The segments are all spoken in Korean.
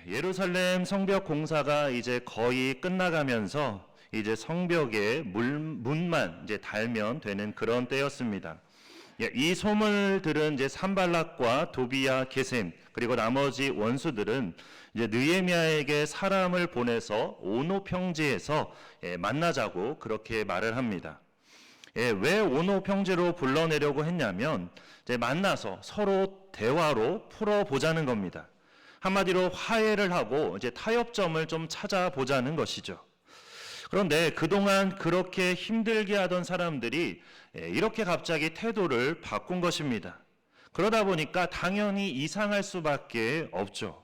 예루살렘 성벽 공사가 이제 거의 끝나가면서 이제 성벽에 문만 이제 달면 되는 그런 때였습니다. 이 소문을 들은 이제 산발락과 도비야, 게셈 그리고 나머지 원수들은 이제 느헤미야에게 사람을 보내서 오노 평지에서 만나자고 그렇게 말을 합니다. 왜 오노 평지로 불러내려고 했냐면 이제 만나서 서로 대화로 풀어보자는 겁니다. 한마디로 화해를 하고 이제 타협점을 좀 찾아보자는 것이죠. 그런데 그동안 그렇게 힘들게 하던 사람들이 이렇게 갑자기 태도를 바꾼 것입니다. 그러다 보니까 당연히 이상할 수밖에 없죠.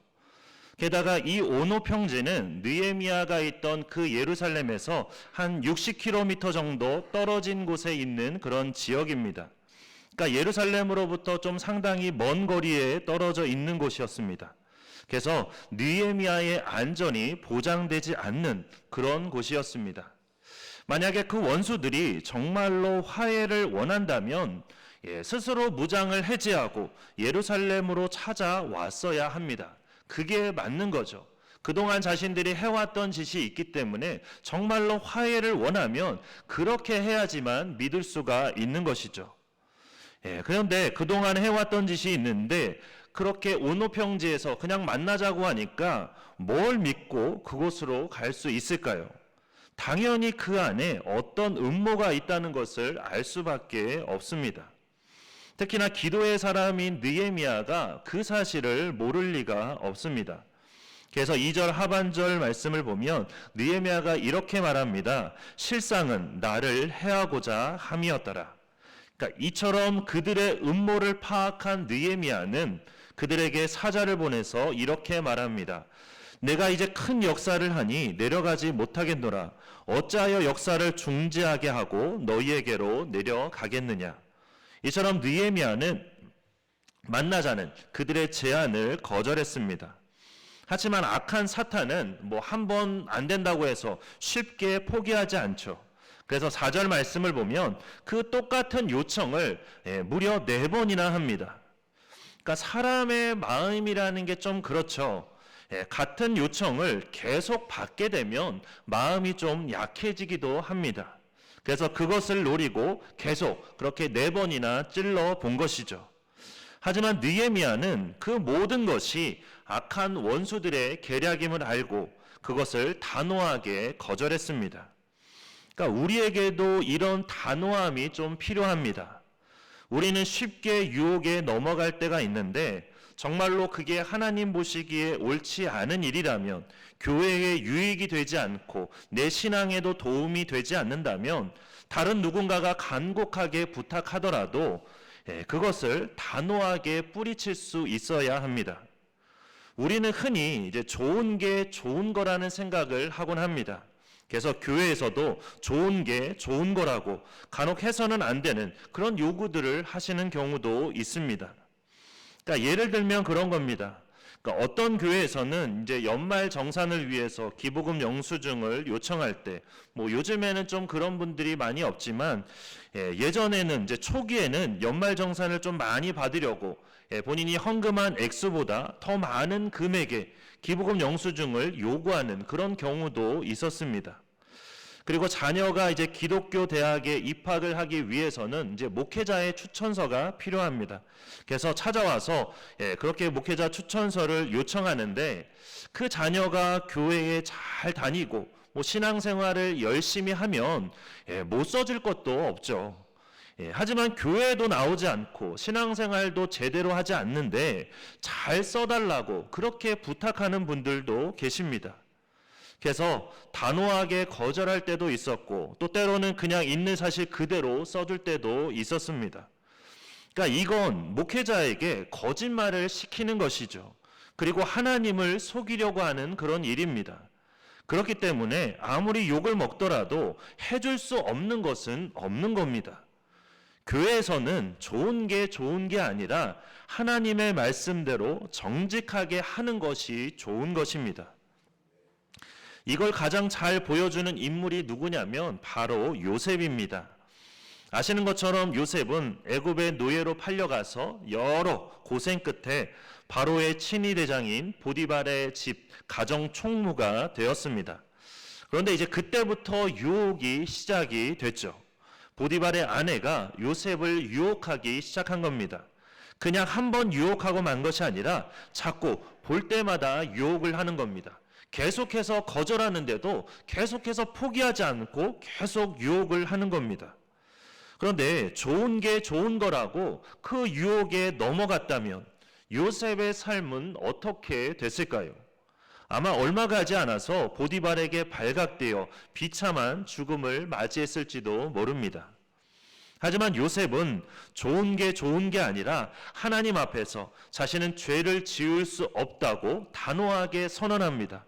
게다가 이 오노 평지는 느헤미야가 있던 그 예루살렘에서 한 60km 정도 떨어진 곳에 있는 그런 지역입니다. 그러니까 예루살렘으로부터 좀 상당히 먼 거리에 떨어져 있는 곳이었습니다. 그래서 느헤미야의 안전이 보장되지 않는 그런 곳이었습니다. 만약에 그 원수들이 정말로 화해를 원한다면 스스로 무장을 해제하고 예루살렘으로 찾아왔어야 합니다. 그게 맞는 거죠. 그동안 자신들이 해왔던 짓이 있기 때문에 정말로 화해를 원하면 그렇게 해야지만 믿을 수가 있는 것이죠. 그런데 그동안 해왔던 짓이 있는데 그렇게 오노 평지에서 그냥 만나자고 하니까 뭘 믿고 그곳으로 갈 수 있을까요? 당연히 그 안에 어떤 음모가 있다는 것을 알 수밖에 없습니다. 특히나 기도의 사람인 느헤미야가 그 사실을 모를 리가 없습니다. 그래서 2절 하반절 말씀을 보면 느헤미야가 이렇게 말합니다. 실상은 나를 해하고자 함이었더라. 그러니까 이처럼 그들의 음모를 파악한 느헤미야는 그들에게 사자를 보내서 이렇게 말합니다. 내가 이제 큰 역사를 하니 내려가지 못하겠노라. 어찌하여 역사를 중지하게 하고 너희에게로 내려가겠느냐. 이처럼 느헤미야는 만나자는 그들의 제안을 거절했습니다. 하지만 악한 사탄은 한 번 안 된다고 해서 쉽게 포기하지 않죠. 그래서 4절 말씀을 보면 그 똑같은 요청을 무려 4번이나 합니다. 그러니까 사람의 마음이라는 게 좀 그렇죠. 같은 요청을 계속 받게 되면 마음이 좀 약해지기도 합니다. 그래서 그것을 노리고 계속 그렇게 4번이나 찔러 본 것이죠. 하지만 느헤미야는 그 모든 것이 악한 원수들의 계략임을 알고 그것을 단호하게 거절했습니다. 그러니까 우리에게도 이런 단호함이 좀 필요합니다. 우리는 쉽게 유혹에 넘어갈 때가 있는데 정말로 그게 하나님 보시기에 옳지 않은 일이라면, 교회에 유익이 되지 않고 내 신앙에도 도움이 되지 않는다면 다른 누군가가 간곡하게 부탁하더라도 그것을 단호하게 뿌리칠 수 있어야 합니다. 우리는 흔히 이제 좋은 게 좋은 거라는 생각을 하곤 합니다. 그래서 교회에서도 좋은 게 좋은 거라고 간혹 해서는 안 되는 그런 요구들을 하시는 경우도 있습니다. 그러니까 예를 들면 그런 겁니다. 그러니까 어떤 교회에서는 이제 연말 정산을 위해서 기부금 영수증을 요청할 때, 요즘에는 좀 그런 분들이 많이 없지만 예전에는 이제 초기에는 연말 정산을 좀 많이 받으려고 본인이 헌금한 액수보다 더 많은 금액의 기부금 영수증을 요구하는 그런 경우도 있었습니다. 그리고 자녀가 이제 기독교 대학에 입학을 하기 위해서는 이제 목회자의 추천서가 필요합니다. 그래서 찾아와서 그렇게 목회자 추천서를 요청하는데 그 자녀가 교회에 잘 다니고 신앙생활을 열심히 하면 못 써줄 것도 없죠. 하지만 교회도 나오지 않고 신앙생활도 제대로 하지 않는데 잘 써달라고 그렇게 부탁하는 분들도 계십니다. 그래서 단호하게 거절할 때도 있었고 또 때로는 그냥 있는 사실 그대로 써줄 때도 있었습니다. 그러니까 이건 목회자에게 거짓말을 시키는 것이죠. 그리고 하나님을 속이려고 하는 그런 일입니다. 그렇기 때문에 아무리 욕을 먹더라도 해줄 수 없는 것은 없는 겁니다. 교회에서는 좋은 게 아니라 하나님의 말씀대로 정직하게 하는 것이 좋은 것입니다. 이걸 가장 잘 보여주는 인물이 누구냐면 바로 요셉입니다. 아시는 것처럼 요셉은 애굽의 노예로 팔려가서 여러 고생 끝에 바로의 친위 대장인 보디발의 집 가정 총무가 되었습니다. 그런데 이제 그때부터 유혹이 시작이 됐죠. 보디발의 아내가 요셉을 유혹하기 시작한 겁니다. 그냥 한 번 유혹하고 만 것이 아니라 자꾸 볼 때마다 유혹을 하는 겁니다. 계속해서 거절하는데도 계속해서 포기하지 않고 계속 유혹을 하는 겁니다. 그런데 좋은 게 좋은 거라고 그 유혹에 넘어갔다면 요셉의 삶은 어떻게 됐을까요? 아마 얼마 가지 않아서 보디발에게 발각되어 비참한 죽음을 맞이했을지도 모릅니다. 하지만 요셉은 좋은 게 아니라 하나님 앞에서 자신은 죄를 지을 수 없다고 단호하게 선언합니다.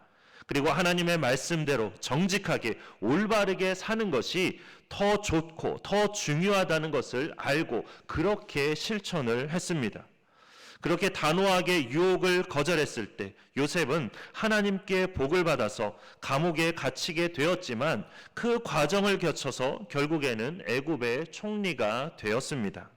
그리고 하나님의 말씀대로 정직하게 올바르게 사는 것이 더 좋고 더 중요하다는 것을 알고 그렇게 실천을 했습니다. 그렇게 단호하게 유혹을 거절했을 때 요셉은 하나님께 복을 받아서 감옥에 갇히게 되었지만 그 과정을 거쳐서 결국에는 애굽의 총리가 되었습니다.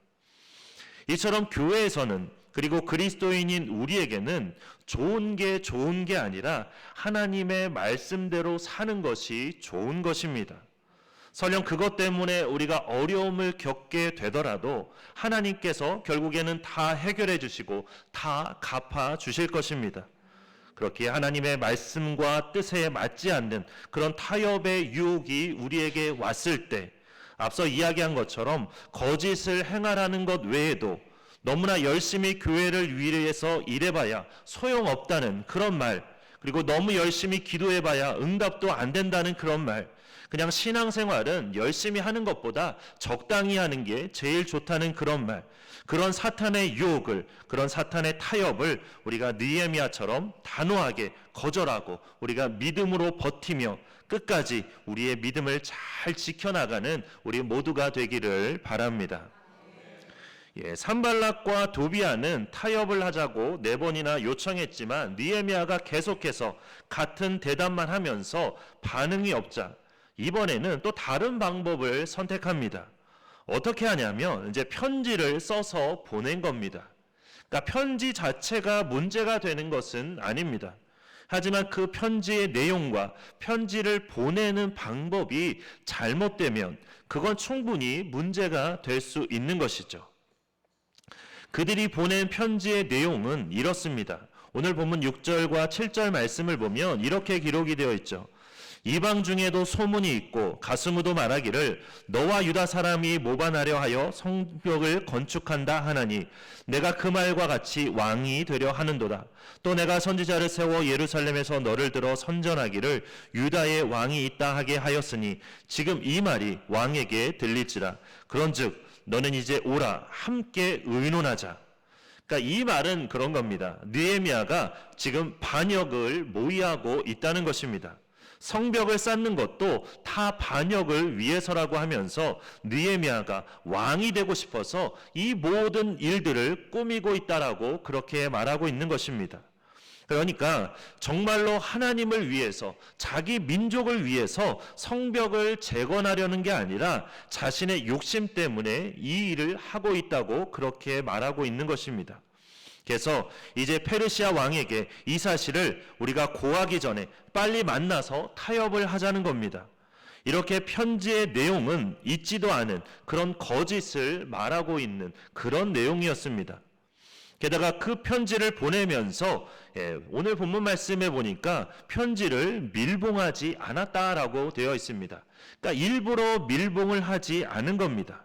이처럼 교회에서는 그리고 그리스도인인 우리에게는 좋은 게 아니라 하나님의 말씀대로 사는 것이 좋은 것입니다. 설령 그것 때문에 우리가 어려움을 겪게 되더라도 하나님께서 결국에는 다 해결해 주시고 다 갚아 주실 것입니다. 그렇게 하나님의 말씀과 뜻에 맞지 않는 그런 타협의 유혹이 우리에게 왔을 때 앞서 이야기한 것처럼 거짓을 행하라는 것 외에도 너무나 열심히 교회를 위해서 일해봐야 소용없다는 그런 말, 그리고 너무 열심히 기도해봐야 응답도 안 된다는 그런 말, 그냥 신앙생활은 열심히 하는 것보다 적당히 하는 게 제일 좋다는 그런 말, 그런 사탄의 유혹을, 그런 사탄의 타협을 우리가 느헤미야처럼 단호하게 거절하고 우리가 믿음으로 버티며 끝까지 우리의 믿음을 잘 지켜나가는 우리 모두가 되기를 바랍니다. 산발락과 도비아는 타협을 하자고 4번이나 요청했지만 느헤미야가 계속해서 같은 대답만 하면서 반응이 없자 이번에는 또 다른 방법을 선택합니다. 어떻게 하냐면 이제 편지를 써서 보낸 겁니다. 그러니까 편지 자체가 문제가 되는 것은 아닙니다. 하지만 그 편지의 내용과 편지를 보내는 방법이 잘못되면 그건 충분히 문제가 될 수 있는 것이죠. 그들이 보낸 편지의 내용은 이렇습니다. 오늘 본문 6절과 7절 말씀을 보면 이렇게 기록이 되어 있죠. 이방 중에도 소문이 있고 가스무도 말하기를 너와 유다 사람이 모반하려 하여 성벽을 건축한다 하나니 내가 그 말과 같이 왕이 되려 하는도다. 또 내가 선지자를 세워 예루살렘에서 너를 들어 선전하기를 유다의 왕이 있다 하게 하였으니 지금 이 말이 왕에게 들릴지라. 그런즉 너는 이제 오라 함께 의논하자. 그러니까 이 말은 그런 겁니다. 느헤미야가 지금 반역을 모의하고 있다는 것입니다. 성벽을 쌓는 것도 다 반역을 위해서라고 하면서 느헤미야가 왕이 되고 싶어서 이 모든 일들을 꾸미고 있다라고 그렇게 말하고 있는 것입니다. 그러니까 정말로 하나님을 위해서 자기 민족을 위해서 성벽을 재건하려는 게 아니라 자신의 욕심 때문에 이 일을 하고 있다고 그렇게 말하고 있는 것입니다. 그래서 이제 페르시아 왕에게 이 사실을 우리가 고하기 전에 빨리 만나서 타협을 하자는 겁니다. 이렇게 편지의 내용은 있지도 않은 그런 거짓을 말하고 있는 그런 내용이었습니다. 게다가 그 편지를 보내면서 오늘 본문 말씀에 보니까 편지를 밀봉하지 않았다라고 되어 있습니다. 그러니까 일부러 밀봉을 하지 않은 겁니다.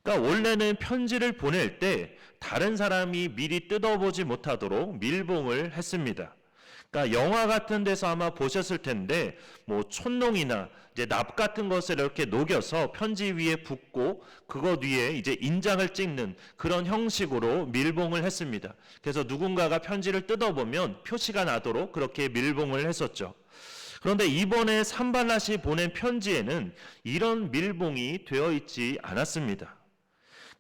그러니까 원래는 편지를 보낼 때 다른 사람이 미리 뜯어보지 못하도록 밀봉을 했습니다. 그러니까 영화 같은 데서 아마 보셨을 텐데 뭐 촛농이나 이제 납 같은 것을 이렇게 녹여서 편지 위에 붓고 그것 위에 이제 인장을 찍는 그런 형식으로 밀봉을 했습니다. 그래서 누군가가 편지를 뜯어보면 표시가 나도록 그렇게 밀봉을 했었죠. 그런데 이번에 산발랏이 보낸 편지에는 이런 밀봉이 되어 있지 않았습니다.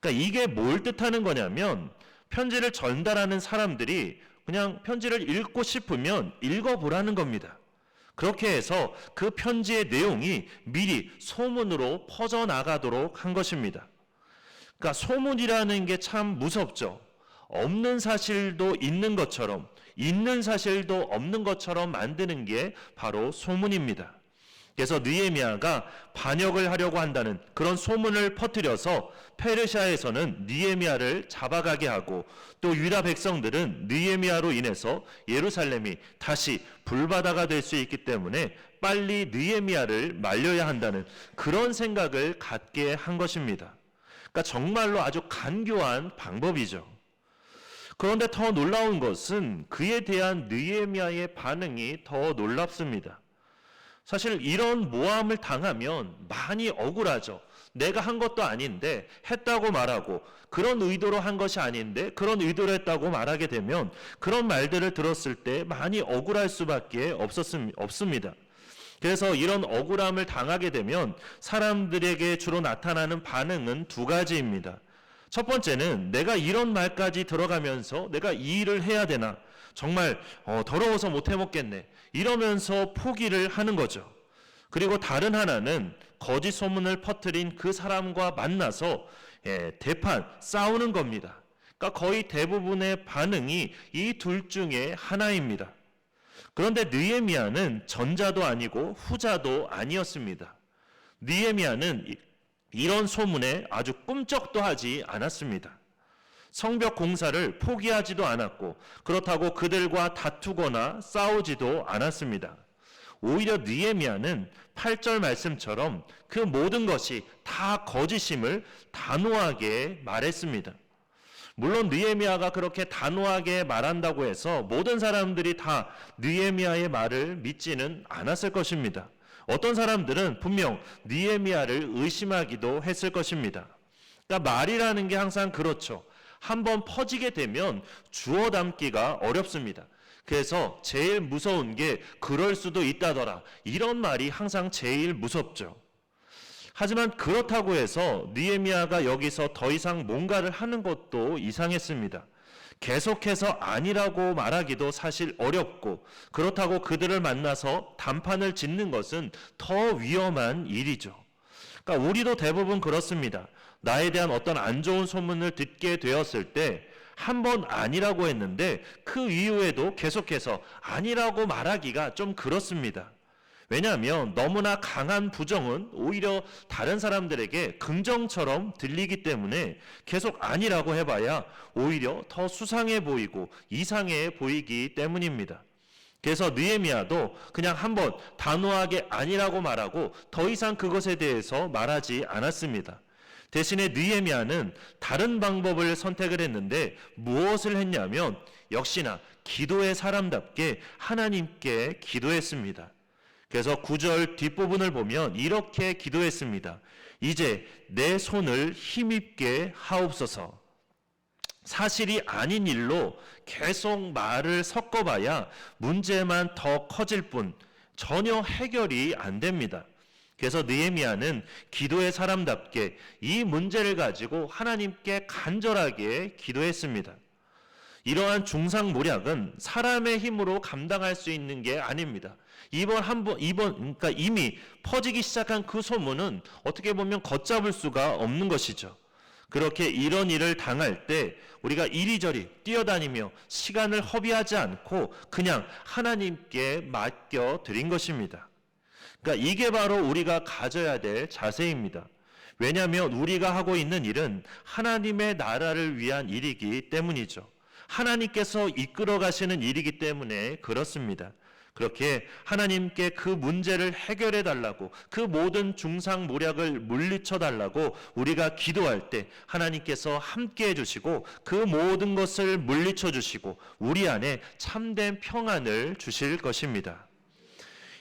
그러니까 이게 뭘 뜻하는 거냐면 편지를 전달하는 사람들이 그냥 편지를 읽고 싶으면 읽어보라는 겁니다. 그렇게 해서 그 편지의 내용이 미리 소문으로 퍼져나가도록 한 것입니다. 그러니까 소문이라는 게 참 무섭죠. 없는 사실도 있는 것처럼, 있는 사실도 없는 것처럼 만드는 게 바로 소문입니다. 그래서 느헤미야가 반역을 하려고 한다는 그런 소문을 퍼뜨려서 페르시아에서는 느헤미야를 잡아가게 하고, 또 유다 백성들은 느헤미야로 인해서 예루살렘이 다시 불바다가 될 수 있기 때문에 빨리 느헤미야를 말려야 한다는 그런 생각을 갖게 한 것입니다. 그러니까 정말로 아주 간교한 방법이죠. 그런데 더 놀라운 것은 그에 대한 느헤미야의 반응이 더 놀랍습니다. 사실 이런 모함을 당하면 많이 억울하죠. 내가 한 것도 아닌데 했다고 말하고, 그런 의도로 한 것이 아닌데 그런 의도로 했다고 말하게 되면 그런 말들을 들었을 때 많이 억울할 수밖에 없습니다. 그래서 이런 억울함을 당하게 되면 사람들에게 주로 나타나는 반응은 두 가지입니다. 첫 번째는 내가 이런 말까지 들어가면서 내가 이 일을 해야 되나, 정말 더러워서 못 해먹겠네, 이러면서 포기를 하는 거죠. 그리고 다른 하나는 거짓 소문을 퍼뜨린 그 사람과 만나서 대판, 싸우는 겁니다. 그러니까 거의 대부분의 반응이 이 둘 중에 하나입니다. 그런데 느헤미야는 전자도 아니고 후자도 아니었습니다. 느헤미야는 이런 소문에 아주 꿈쩍도 하지 않았습니다. 성벽 공사를 포기하지도 않았고, 그렇다고 그들과 다투거나 싸우지도 않았습니다. 오히려 느헤미야는 8절 말씀처럼 그 모든 것이 다 거짓임을 단호하게 말했습니다. 물론 느헤미야가 그렇게 단호하게 말한다고 해서 모든 사람들이 다 느헤미야의 말을 믿지는 않았을 것입니다. 어떤 사람들은 분명 느헤미야를 의심하기도 했을 것입니다. 그러니까 말이라는 게 항상 그렇죠. 한번 퍼지게 되면 주워 담기가 어렵습니다. 그래서 제일 무서운 게 그럴 수도 있다더라, 이런 말이 항상 제일 무섭죠. 하지만 그렇다고 해서 느헤미야가 여기서 더 이상 뭔가를 하는 것도 이상했습니다. 계속해서 아니라고 말하기도 사실 어렵고, 그렇다고 그들을 만나서 단판을 짓는 것은 더 위험한 일이죠. 그러니까 우리도 대부분 그렇습니다. 나에 대한 어떤 안 좋은 소문을 듣게 되었을 때 한 번 아니라고 했는데 그 이후에도 계속해서 아니라고 말하기가 좀 그렇습니다. 왜냐하면 너무나 강한 부정은 오히려 다른 사람들에게 긍정처럼 들리기 때문에 계속 아니라고 해봐야 오히려 더 수상해 보이고 이상해 보이기 때문입니다. 그래서 느헤미야도 그냥 한번 단호하게 아니라고 말하고 더 이상 그것에 대해서 말하지 않았습니다. 대신에 느헤미야는 다른 방법을 선택을 했는데 무엇을 했냐면 역시나 기도의 사람답게 하나님께 기도했습니다. 그래서 9절 뒷부분을 보면 이렇게 기도했습니다. 이제 내 손을 힘입게 하옵소서. 사실이 아닌 일로 계속 말을 섞어봐야 문제만 더 커질 뿐 전혀 해결이 안 됩니다. 그래서 느헤미야는 기도의 사람답게 이 문제를 가지고 하나님께 간절하게 기도했습니다. 이러한 중상모략은 사람의 힘으로 감당할 수 있는 게 아닙니다. 그러니까 이미 퍼지기 시작한 그 소문은 어떻게 보면 걷잡을 수가 없는 것이죠. 그렇게 이런 일을 당할 때 우리가 이리저리 뛰어다니며 시간을 허비하지 않고 그냥 하나님께 맡겨 드린 것입니다. 그러니까 이게 바로 우리가 가져야 될 자세입니다. 왜냐하면 우리가 하고 있는 일은 하나님의 나라를 위한 일이기 때문이죠. 하나님께서 이끌어 가시는 일이기 때문에 그렇습니다. 그렇게 하나님께 그 문제를 해결해 달라고, 그 모든 중상모략을 물리쳐 달라고 우리가 기도할 때 하나님께서 함께 해주시고 그 모든 것을 물리쳐 주시고 우리 안에 참된 평안을 주실 것입니다.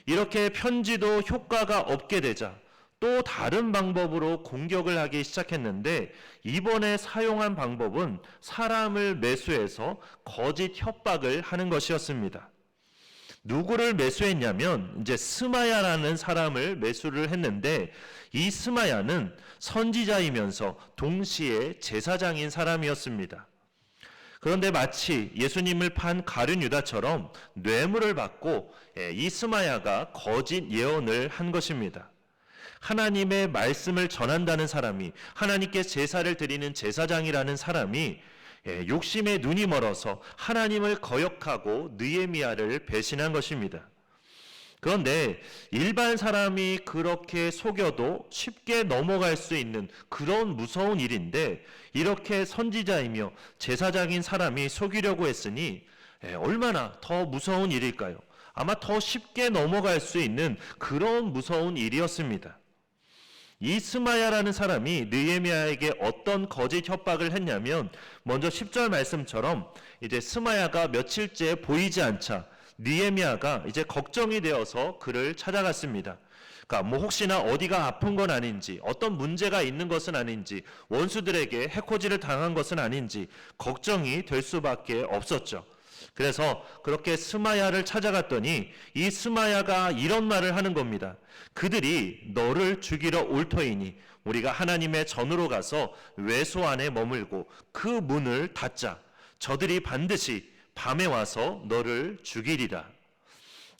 이렇게 편지도 효과가 없게 되자 또 다른 방법으로 공격을 하기 시작했는데, 이번에 사용한 방법은 사람을 매수해서 거짓 협박을 하는 것이었습니다. 누구를 매수했냐면 이제 스마야라는 사람을 매수를 했는데, 이 스마야는 선지자이면서 동시에 제사장인 사람이었습니다. 그런데 마치 예수님을 판 가룟 유다처럼 뇌물을 받고 이 스마야가 거짓 예언을 한 것입니다. 하나님의 말씀을 전한다는 사람이, 하나님께 제사를 드리는 제사장이라는 사람이 욕심에 눈이 멀어서 하나님을 거역하고 느헤미야를 배신한 것입니다. 그런데 일반 사람이 그렇게 속여도 쉽게 넘어갈 수 있는 그런 무서운 일인데, 이렇게 선지자이며 제사장인 사람이 속이려고 했으니 얼마나 더 무서운 일일까요? 아마 더 쉽게 넘어갈 수 있는 그런 무서운 일이었습니다. 이 스마야라는 사람이 느헤미야에게 어떤 거짓 협박을 했냐면, 먼저 10절 말씀처럼 이제 스마야가 며칠째 보이지 않자 느헤미야가 이제 걱정이 되어서 그를 찾아갔습니다. 그러니까 뭐 혹시나 어디가 아픈 건 아닌지, 어떤 문제가 있는 것은 아닌지, 원수들에게 해코지를 당한 것은 아닌지 걱정이 될 수밖에 없었죠. 그래서 그렇게 스마야를 찾아갔더니 이 스마야가 이런 말을 하는 겁니다. 그들이 너를 죽이러 올 터이니 우리가 하나님의 전으로 가서 외소 안에 머물고 그 문을 닫자. 저들이 반드시 밤에 와서 너를 죽이리라.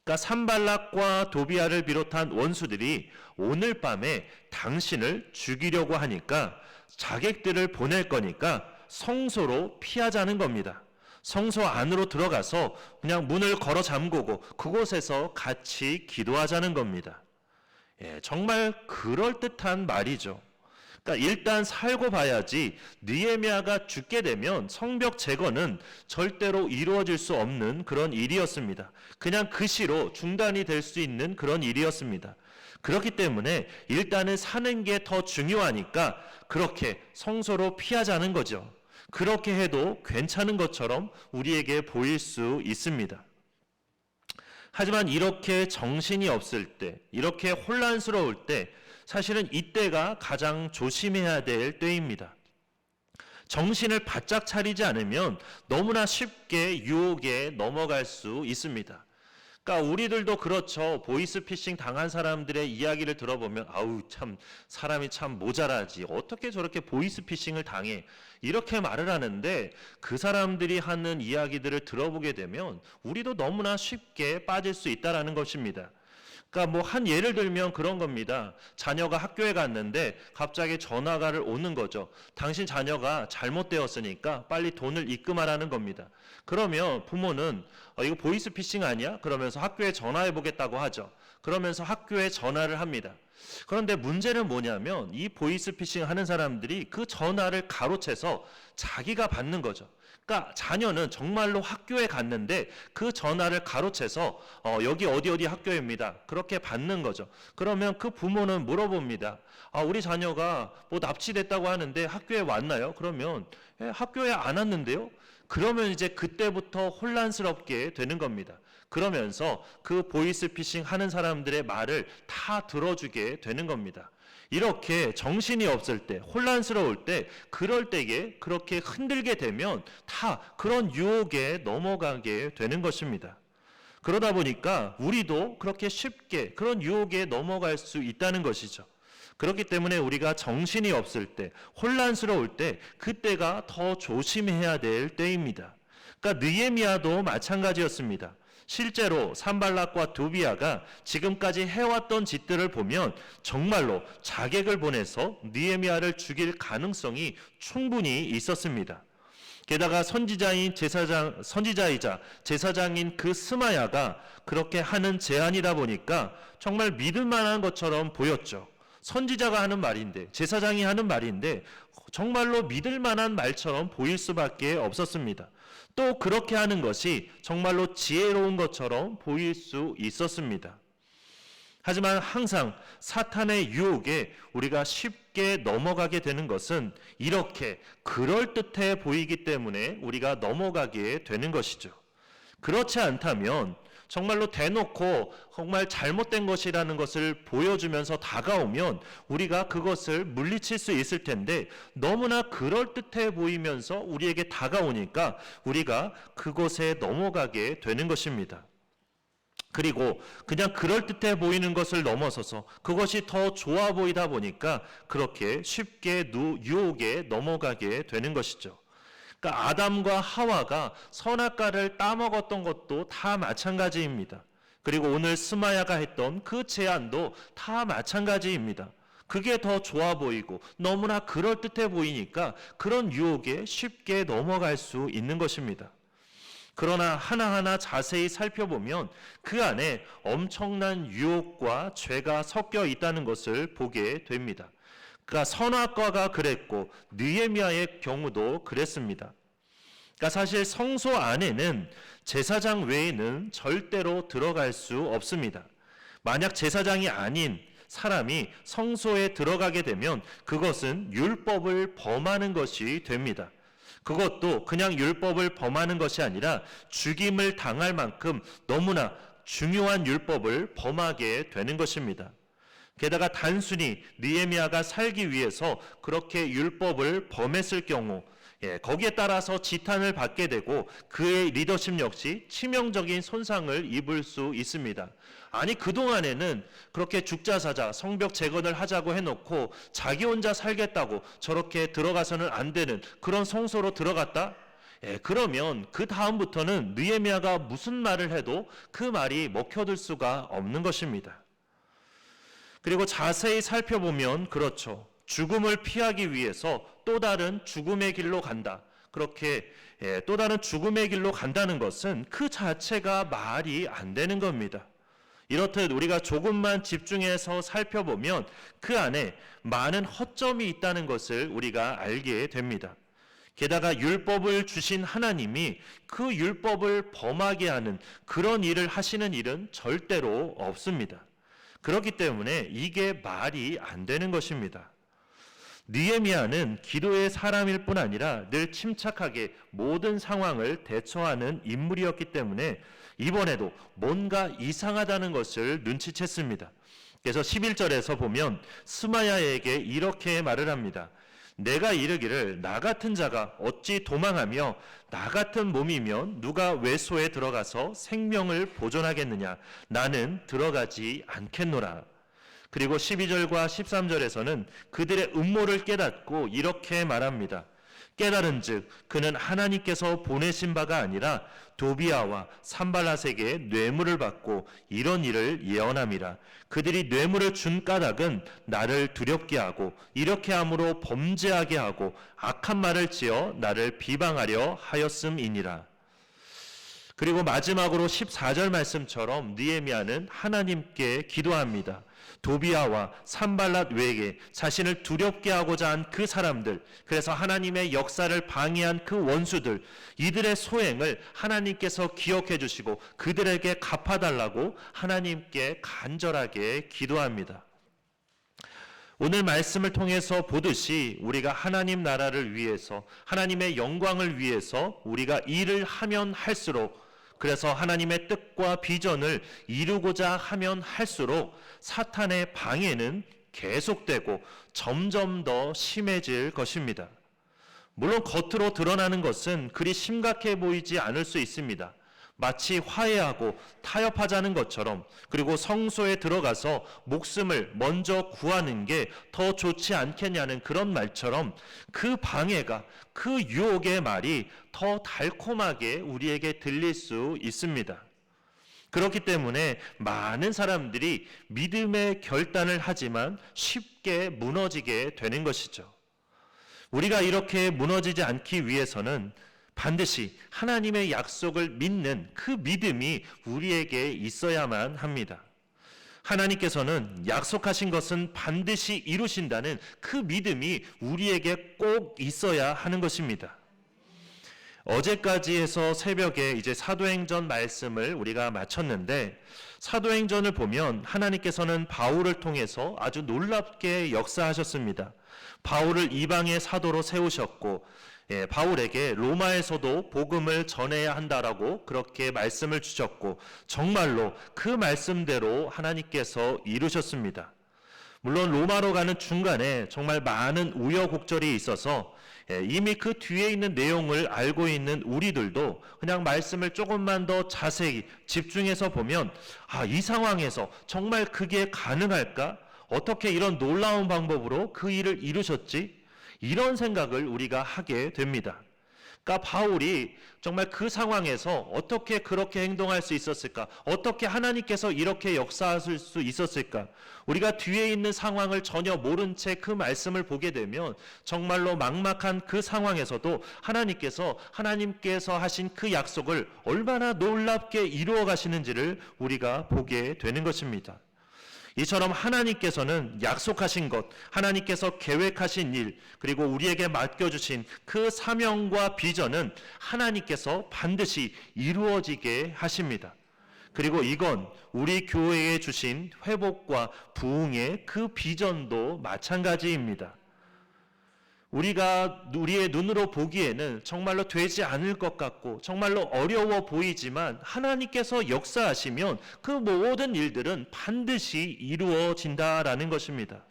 그러니까 산발락과 도비아를 비롯한 원수들이 오늘 밤에 당신을 죽이려고 하니까 자객들을 보낼 거니까 성소로 피하자는 겁니다. 성소 안으로 들어가서 그냥 문을 걸어 잠그고 그곳에서 같이 기도하자는 겁니다. 정말 그럴듯한 말이죠. 그러니까 일단 살고 봐야지 느헤미야가 죽게 되면 성벽 재건은 절대로 이루어질 수 없는 그런 일이었습니다. 그냥 그 시로 중단이 될 수 있는 그런 일이었습니다. 그렇기 때문에 일단은 사는 게 더 중요하니까 그렇게 성소로 피하자는 거죠. 그렇게 해도 괜찮은 것처럼 우리에게 보일 수 있습니다. 하지만 이렇게 정신이 없을 때, 이렇게 혼란스러울 때 사실은 이때가 가장 조심해야 될 때입니다. 정신을 바짝 차리지 않으면 너무나 쉽게 유혹에 넘어갈 수 있습니다. 그러니까 우리들도 그렇죠. 보이스피싱 당한 사람들의 이야기를 들어보면 아우 참 사람이 참 모자라지. 어떻게 저렇게 보이스피싱을 당해. 이렇게 말을 하는데 그 사람들이 하는 이야기들을 들어보게 되면 우리도 너무나 쉽게 빠질 수 있다는 것입니다. 그러니까 뭐 한 예를 들면 그런 겁니다. 자녀가 학교에 갔는데 갑자기 전화가 오는 거죠. 당신 자녀가 잘못되었으니까 빨리 돈을 입금하라는 겁니다. 그러면 부모는 이거 보이스피싱 아니야? 그러면서 학교에 전화해 보겠다고 하죠. 그러면서 학교에 전화를 합니다. 그런데 문제는 뭐냐면 이 보이스피싱 하는 사람들이 그 전화를 가로채서 자기가 받는 거죠. 그러니까 자녀는 정말로 학교에 갔는데 그 전화를 가로채서 여기 어디 학교입니다. 그렇게 받는 거죠. 그러면 그 부모는 물어봅니다. 우리 자녀가 뭐 납치됐다고 하는데 학교에 왔나요? 그러면 학교에 안 왔는데요? 그러면 이제 그때부터 혼란스럽게 되는 겁니다. 그러면서 그 보이스피싱 하는 사람들의 말을 다 들어주게 되는 겁니다. 이렇게 정신이 없을 때, 혼란스러울 때, 그럴 때에 그렇게 흔들게 되면 다 그런 유혹에 넘어가게 되는 것입니다. 그러다 보니까 우리도 그렇게 쉽게 그런 유혹에 넘어갈 수 있다는 것이죠. 그렇기 때문에 우리가 정신이 없을 때, 혼란스러울 때, 그때가 더 조심해야 될 때입니다. 그러니까 느헤미야도 마찬가지였습니다. 실제로 산발락과 도비아가 지금까지 해왔던 짓들을 보면 정말로 자객을 보내서 느헤미야를 죽일 가능성이 충분히 있었습니다. 게다가 선지자이자 제사장인 그 스마야가 그렇게 하는 제안이다 보니까 정말 믿을 만한 것처럼 보였죠. 선지자가 하는 말인데, 제사장이 하는 말인데 정말로 믿을 만한 말처럼 보일 수밖에 없었습니다. 또 그렇게 하는 것이 정말로 지혜로운 것처럼 보일 수 있었습니다. 하지만 항상 사탄의 유혹에 우리가 쉽게 넘어가게 되는 것은 이렇게 그럴듯해 보이기 때문에 우리가 넘어가게 되는 것이죠. 그렇지 않다면 정말로 대놓고 정말 잘못된 것이라는 것을 보여주면서 다가오면 우리가 그것을 물리칠 수 있을 텐데, 너무나 그럴듯해 보이면서 우리에게 다가오니까 우리가 그곳에 넘어가게 되는 것입니다. 그리고 그냥 그럴듯해 보이는 것을 넘어서서 그것이 더 좋아 보이다 보니까 그렇게 쉽게 유혹에 넘어가게 되는 것이죠. 그러니까 아담과 하와가 선악과를 따먹었던 것도 다 마찬가지입니다. 그리고 오늘 스마야가 했던 그 제안도 다 마찬가지입니다. 그게 더 좋아 보이고 너무나 그럴듯해 보이니까 그런 유혹에 쉽게 넘어갈 수 있는 것입니다. 그러나 하나하나 자세히 살펴보면 그 안에 엄청난 유혹과 죄가 섞여 있다는 것을 보게 됩니다. 그러니까 선악과가 그랬고 느헤미야의 경우도 그랬습니다. 그러니까 사실 성소 안에는 제사장 외에는 절대로 들어갈 수 없습니다. 만약 제사장이 아닌 사람이 성소에 들어가게 되면 그것은 율법을 범하는 것이 됩니다. 그것도 그냥 율법을 범하는 것이 아니라 죽임을 당할 만큼 너무나 중요한 율법을 범하게 되는 것입니다. 게다가 단순히 느헤미야가 살기 위해서 그렇게 율법을 범했을 경우 거기에 따라서 지탄을 받게 되고 그의 리더십 역시 치명적인 손상을 입을 수 있습니다. 아니 그동안에는 그렇게 죽자사자 성벽 재건을 하자고 해놓고 자기 혼자 살겠다고 저렇게 들어가서는 안 되는 그런 성소로 들어갔다? 그러면 그 다음부터는 느헤미야가 무슨 말을 해도 그 말이 먹혀들 수가 없는 것입니다. 그리고 자세히 살펴보면 그렇죠. 죽음을 피하기 위해서 또 다른 죽음의 길로 간다. 그렇게 또 다른 죽음의 길로 간다는 것은 그 자체가 말이 안 되는 겁니다. 이렇듯 우리가 조금만 집중해서 살펴보면 그 안에 많은 허점이 있다는 것을 우리가 알게 됩니다. 게다가 율법을 주신 하나님이 그 율법을 범하게 하는 그런 일을 하시는 일은 절대로 없습니다. 그렇기 때문에 이게 말이 안 되는 것입니다. 느헤미야는 기도의 사람일 뿐 아니라 늘 침착하게 모든 상황을 대처하는 인물이었기 때문에 이번에도 뭔가 이상하다는 것을 눈치챘습니다. 그래서 11절에서 보면 스마야에게 이렇게 말을 합니다. 내가 이르기를 나 같은 자가 어찌 도망하며 나 같은 몸이면 누가 외소에 들어가서 생명을 보존하겠느냐. 나는 들어가지 않겠노라. 그리고 12절과 13절에서는 그들의 음모를 깨닫고 이렇게 말합니다. 깨달은즉 그는 하나님께서 보내신 바가 아니라 도비아와 산발랏에게 뇌물을 받고 이런 일을 예언함이라. 그들이 뇌물을 준 까닭은 나를 두렵게 하고 이렇게 함으로 범죄하게 하고 악한 말을 지어 나를 비방하려 하였음이니라. 그리고 마지막으로 14절 말씀처럼 느헤미야는 하나님께 기도합니다. 도비아와 산발랏 외에 자신을 두렵게 하고자 한 그 사람들, 그래서 하나님의 역사를 방해한 그 원수들, 이들의 소행을 하나님께서 기억해 주시고 그들에게 갚아달라고 하나님께 간절하게 기도합니다. 오늘 말씀을 통해서 보듯이 우리가 하나님 나라를 위해서, 하나님의 영광을 위해서 우리가 일을 하면 할수록, 그래서 하나님의 뜻과 비전을 이루고자 하면 할수록 사탄의 방해는 계속되고 점점 더 심해질 것입니다. 물론 겉으로 드러나는 것은 그리 심각해 보이지 않을 수 있습니다. 마치 화해하고 타협하자는 것처럼, 그리고 성소에 들어가서 목숨을 먼저 구하는 게 더 좋지 않겠냐는 그런 말처럼 그 방해가, 그 유혹의 말이 더 달콤하게 우리에게 들릴 수 있습니다. 그렇기 때문에 많은 사람들이 믿음의 결단을 하지만 쉽게 무너지게 되는 것이죠. 우리가 이렇게 무너지지 않기 위해서는 반드시 하나님의 약속을 믿는 그 믿음이 우리에게 있어야만 합니다. 하나님께서는 약속하신 것은 반드시 이루신다는 그 믿음이 우리에게 꼭 있어야 하는 것입니다. 어제까지 해서 새벽에 이제 사도행전 말씀을 우리가 마쳤는데, 사도행전을 보면 하나님께서는 바울을 통해서 아주 놀랍게 역사하셨습니다. 바울을 이방의 사도로 세우셨고, 바울에게 로마에서도 복음을 전해야 한다라고 그렇게 말씀을 주셨고, 정말로 그 말씀대로 하나님께서 이루셨습니다. 물론 로마로 가는 중간에 정말 많은 우여곡절이 있어서 이미 그 뒤에 있는 내용을 알고 있는 우리들도 그냥 말씀을 조금만 더 자세히 집중해서 보면, 이 상황에서 정말 그게 가능할까? 어떻게 이런 놀라운 방법으로 그 일을 이루셨지? 이런 생각을 우리가 하게 됩니다. 그러니까 바울이 정말 그 상황에서 어떻게 그렇게 행동할 수 있었을까? 어떻게 하나님께서 이렇게 역사하실 수 있었을까? 우리가 뒤에 있는 상황을 전혀 모른 채 그 말씀을 보게 되면 정말로 막막한 그 상황에서도 하나님께서 하신 그 약속을 얼마나 놀랍게 이루어 가시는지를 우리가 보게 되는 것입니다. 이처럼 하나님께서는 약속하신 것, 하나님께서 계획하신 일, 그리고 우리에게 맡겨주신 그 사명과 비전은 하나님께서 반드시 이루어지게 하십니다. 그리고 이건 우리 교회에 주신 회복과 부흥의 그 비전도 마찬가지입니다. 우리가 우리의 눈으로 보기에는 정말로 되지 않을 것 같고 정말로 어려워 보이지만 하나님께서 역사하시면 그 모든 일들은 반드시 이루어진다라는 것입니다.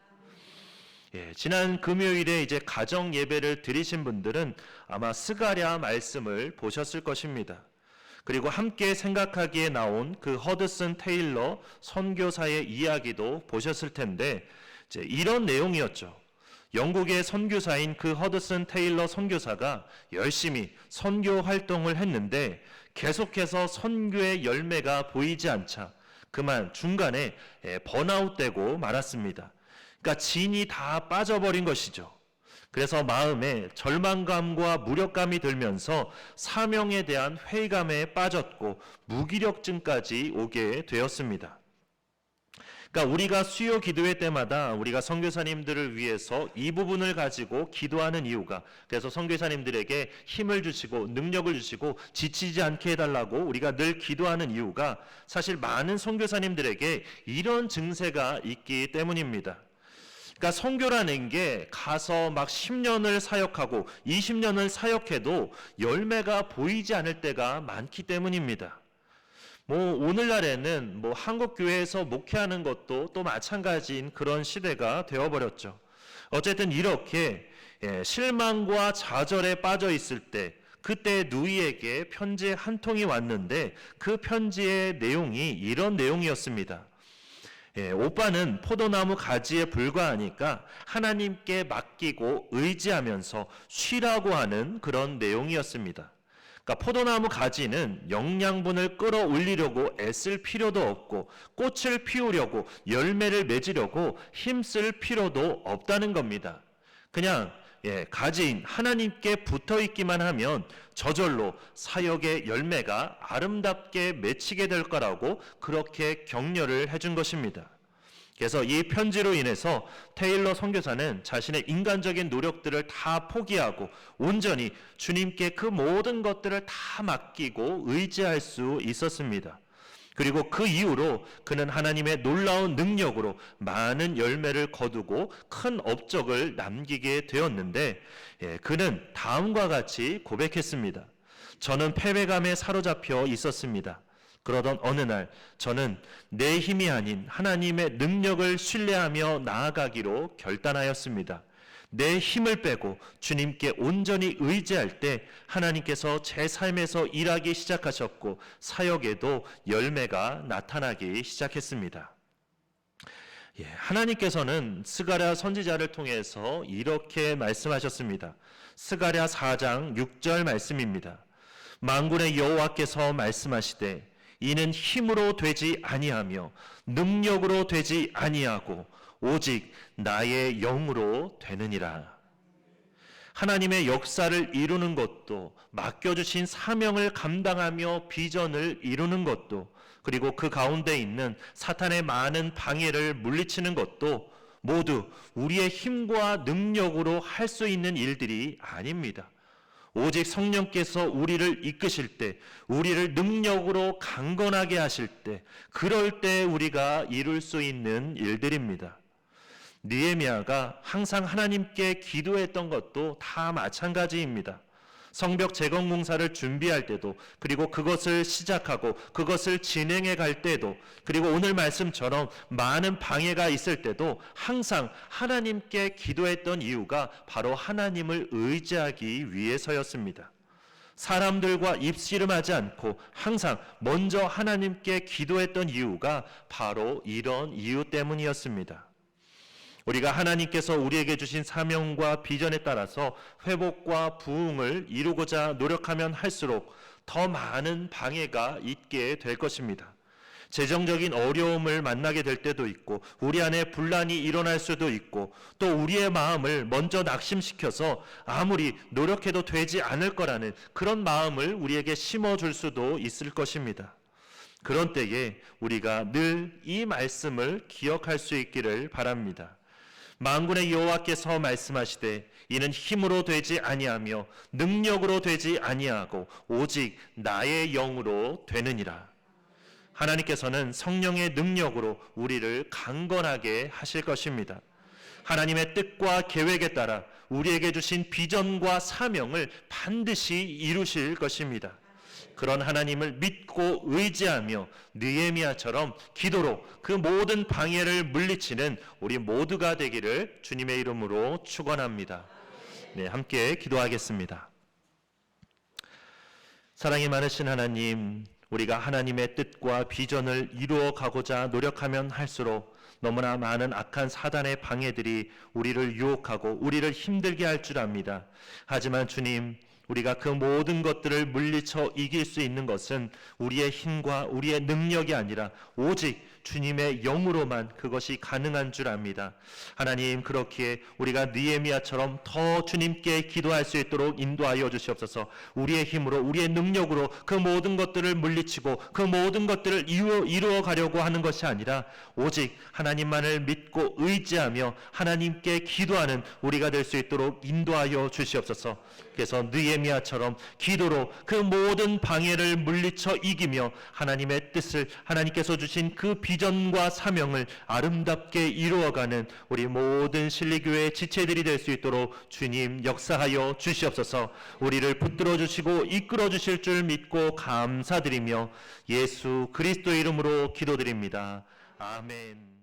지난 금요일에 이제 가정 예배를 드리신 분들은 아마 스가랴 말씀을 보셨을 것입니다. 그리고 함께 생각하기에 나온 그 허드슨 테일러 선교사의 이야기도 보셨을 텐데 이런 내용이었죠. 영국의 선교사인 그 허드슨 테일러 선교사가 열심히 선교 활동을 했는데 계속해서 선교의 열매가 보이지 않자 그만 중간에 번아웃되고 말았습니다. 그러니까 진이 다 빠져버린 것이죠. 그래서 마음에 절망감과 무력감이 들면서 사명에 대한 회의감에 빠졌고 무기력증까지 오게 되었습니다. 그러니까 우리가 수요 기도회 때마다 우리가 선교사님들을 위해서 이 부분을 가지고 기도하는 이유가, 그래서 선교사님들에게 힘을 주시고 능력을 주시고 지치지 않게 해달라고 우리가 늘 기도하는 이유가 사실 많은 선교사님들에게 이런 증세가 있기 때문입니다. 그러니까 선교라는 게 가서 막 10년을 사역하고 20년을 사역해도 열매가 보이지 않을 때가 많기 때문입니다. 오늘날에는 한국 교회에서 목회하는 것도 또 마찬가지인 그런 시대가 되어버렸죠. 어쨌든 이렇게 실망과 좌절에 빠져 있을 때 그때 누이에게 편지 한 통이 왔는데 그 편지의 내용이 이런 내용이었습니다. 오빠는 포도나무 가지에 불과하니까 하나님께 맡기고 의지하면서 쉬라고 하는 그런 내용이었습니다. 그러니까 포도나무 가지는 영양분을 끌어올리려고 애쓸 필요도 없고 꽃을 피우려고 열매를 맺으려고 힘쓸 필요도 없다는 겁니다. 그냥 가지인 하나님께 붙어 있기만 하면 저절로 사역의 열매가 아름답게 맺히게 될 거라고 그렇게 격려를 해준 것입니다. 그래서 이 편지로 인해서 테일러 선교사는 자신의 인간적인 노력들을 다 포기하고 온전히 주님께 그 모든 것들을 다 맡기고 의지할 수 있었습니다. 그리고 그 이후로 그는 하나님의 놀라운 능력으로 많은 열매를 거두고 큰 업적을 남기게 되었는데 그는 다음과 같이 고백했습니다. 저는 패배감에 사로잡혀 있었습니다. 그러던 어느 날 저는 내 힘이 아닌 하나님의 능력을 신뢰하며 나아가기로 결단하였습니다. 내 힘을 빼고 주님께 온전히 의지할 때 하나님께서 제 삶에서 일하기 시작하셨고 사역에도 열매가 나타나기 시작했습니다. 하나님께서는 스가랴 선지자를 통해서 이렇게 말씀하셨습니다. 스가랴 4장 6절 말씀입니다. 만군의 여호와께서 말씀하시되 이는 힘으로 되지 아니하며 능력으로 되지 아니하고 오직 나의 영으로 되느니라. 하나님의 역사를 이루는 것도 맡겨주신 사명을 감당하며 비전을 이루는 것도 그리고 그 가운데 있는 사탄의 많은 방해를 물리치는 것도 모두 우리의 힘과 능력으로 할 수 있는 일들이 아닙니다. 오직 성령께서 우리를 이끄실 때, 우리를 능력으로 강건하게 하실 때, 그럴 때 우리가 이룰 수 있는 일들입니다. 느헤미야가 항상 하나님께 기도했던 것도 다 마찬가지입니다. 성벽 재건 공사를 준비할 때도, 그리고 그것을 시작하고 그것을 진행해 갈 때도, 그리고 오늘 말씀처럼 많은 방해가 있을 때도 항상 하나님께 기도했던 이유가 바로 하나님을 의지하기 위해서였습니다. 사람들과 입씨름하지 않고 항상 먼저 하나님께 기도했던 이유가 바로 이런 이유 때문이었습니다. 우리가 하나님께서 우리에게 주신 사명과 비전에 따라서 회복과 부흥을 이루고자 노력하면 할수록 더 많은 방해가 있게 될 것입니다. 재정적인 어려움을 만나게 될 때도 있고, 우리 안에 분란이 일어날 수도 있고, 또 우리의 마음을 먼저 낙심시켜서 아무리 노력해도 되지 않을 거라는 그런 마음을 우리에게 심어줄 수도 있을 것입니다. 그런 때에 우리가 늘 이 말씀을 기억할 수 있기를 바랍니다. 만군의 여호와께서 말씀하시되 이는 힘으로 되지 아니하며 능력으로 되지 아니하고 오직 나의 영으로 되느니라. 하나님께서는 성령의 능력으로 우리를 강건하게 하실 것입니다. 하나님의 뜻과 계획에 따라 우리에게 주신 비전과 사명을 반드시 이루실 것입니다. 그런 하나님을 믿고 의지하며 느헤미야처럼 기도로 그 모든 방해를 물리치는 우리 모두가 되기를 주님의 이름으로 축원합니다. 네, 함께 기도하겠습니다. 사랑이 많으신 하나님, 우리가 하나님의 뜻과 비전을 이루어 가고자 노력하면 할수록 너무나 많은 악한 사단의 방해들이 우리를 유혹하고 우리를 힘들게 할 줄 압니다. 하지만 주님, 우리가 그 모든 것들을 물리쳐 이길 수 있는 것은 우리의 힘과 우리의 능력이 아니라 오직 주님의 영으로만 그것이 가능한 줄 압니다. 하나님, 그렇기에 우리가 느헤미야처럼 더 주님께 기도할 수 있도록 인도하여 주시옵소서. 우리의 힘으로 우리의 능력으로 그 모든 것들을 물리치고 그 모든 것들을 이루어 가려고 하는 것이 아니라 오직 하나님만을 믿고 의지하며 하나님께 기도하는 우리가 될 수 있도록 인도하여 주시옵소서. 그래서 느헤미야처럼 기도로 그 모든 방해를 물리쳐 이기며 하나님의 뜻을, 하나님께서 주신 그 비전과 사명을 아름답게 이루어가는 우리 모든 신리교회의 지체들이 될 수 있도록 주님 역사하여 주시옵소서. 우리를 붙들어 주시고 이끌어 주실 줄 믿고 감사드리며 예수 그리스도의 이름으로 기도드립니다. 아멘.